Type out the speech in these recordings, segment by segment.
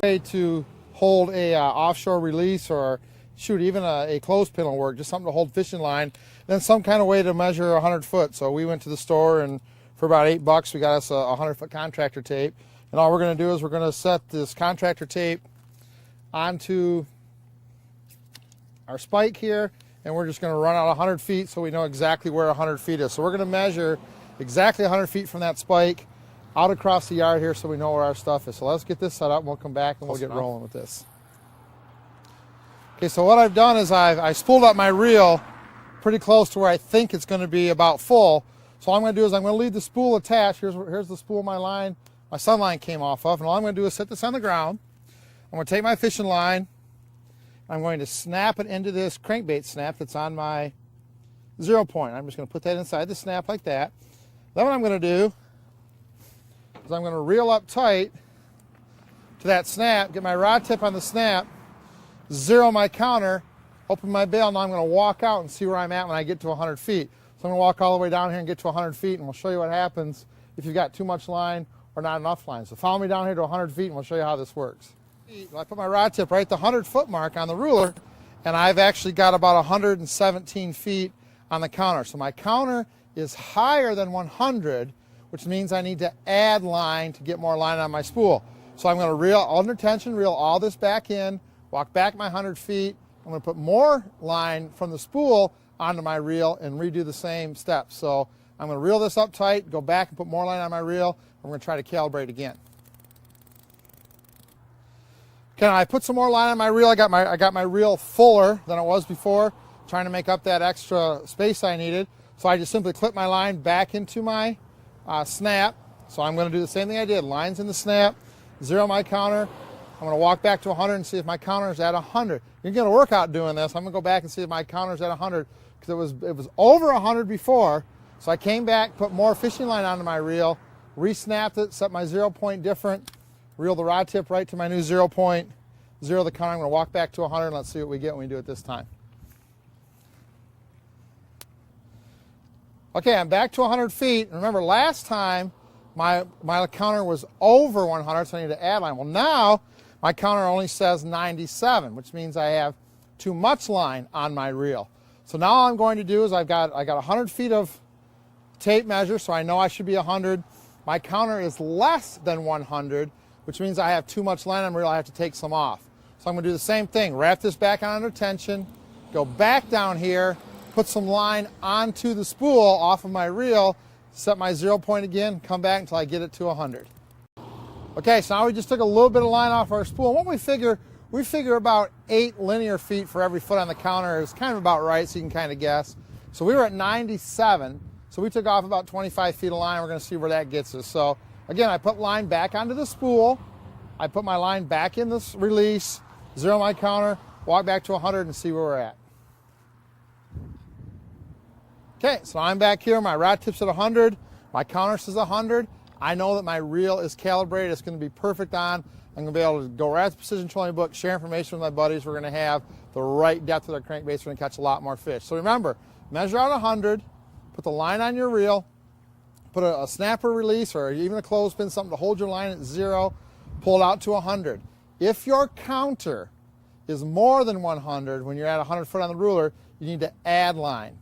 way to hold a offshore release, or shoot, even a clothespin will work, just something to hold fishing line, then some kind of way to measure 100 foot. So we went to the store, and for about $8 we got us a 100-foot contractor tape, and all we're going to do is we're going to set this contractor tape onto our spike here, and we're just going to run out 100 feet so we know exactly where 100 feet is. So we're going to measure exactly 100 feet from that spike out across the yard here so we know where our stuff is. So let's get this set up and we'll come back and we'll get rolling with this. Okay, so what I've done is I spooled up my reel pretty close to where I think it's going to be about full. So all I'm going to do is I'm going to leave the spool attached. Here's the spool my sun line came off of, and all I'm going to do is set this on the ground. I'm going to take my fishing line, I'm going to snap it into this crankbait snap that's on my 0 point. I'm just going to put that inside the snap like that. Then what I'm going to do is I'm going to reel up tight to that snap, get my rod tip on the snap, zero my counter, open my bail. Now I'm going to walk out and see where I'm at when I get to 100 feet. So I'm going to walk all the way down here and get to 100 feet, and we'll show you what happens if you've got too much line or not enough line. So follow me down here to 100 feet and we'll show you how this works. I put my rod tip right at the 100-foot mark on the ruler, and I've actually got about 117 feet on the counter. So my counter is higher than 100, which means I need to add line to get more line on my spool. So I'm going to reel under tension, reel all this back in, walk back my 100 feet. I'm going to put more line from the spool onto my reel and redo the same steps. So I'm going to reel this up tight, go back and put more line on my reel. I'm going to try to calibrate again. Okay, I put some more line on my reel. I got my reel fuller than it was before, trying to make up that extra space I needed. So I just simply clip my line back into my snap. So I'm going to do the same thing I did. Lines in the snap, zero my counter. I'm going to walk back to 100 and see if my counter is at 100. You're going to work out doing this. I'm going to go back and see if my counter is at 100, because it was over 100 before. So I came back, put more fishing line onto my reel, re-snapped it, set my 0 point different, reel the rod tip right to my new 0 point, zero the counter. I'm going to walk back to 100, and let's see what we get when we do it this time. Okay, I'm back to 100 feet. Remember, last time my counter was over 100, so I need to add line. Well, now my counter only says 97, which means I have too much line on my reel. So now all I'm going to do is I got 100 feet of tape measure, so I know I should be 100. My counter is less than 100, which means I have too much line on my reel. I have to take some off. So I'm going to do the same thing. Wrap this back on under tension, go back down here, put some line onto the spool off of my reel, set my 0 point again, come back until I get it to 100. Okay, so now we just took a little bit of line off our spool. What we figure about 8 linear feet for every foot on the counter is kind of about right, so you can kind of guess. So we were at 97, so we took off about 25 feet of line. We're going to see where that gets us. So again, I put line back onto the spool, I put my line back in this release, zero my counter, walk back to 100 and see where we're at. Okay, so I'm back here, my rod tip's at 100, my counter says 100. I know that my reel is calibrated, it's going to be perfect on. I'm going to be able to go right at the Precision Trolling book, share information with my buddies. We're going to have the right depth with our crankbaits. We're going to catch a lot more fish. So remember, measure out 100, put the line on your reel, put a snapper release or even a clothespin, something to hold your line at 0, pull it out to 100. If your counter is more than 100 when you're at 100 foot on the ruler, you need to add line.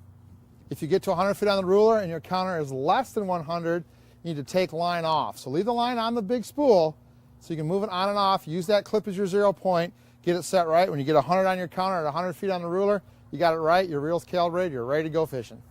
If you get to 100 feet on the ruler and your counter is less than 100, you need to take line off. So leave the line on the big spool so you can move it on and off. Use that clip as your 0 point. Get it set right. When you get 100 on your counter at 100 feet on the ruler, you got it right. Your reel's calibrated. You're ready to go fishing.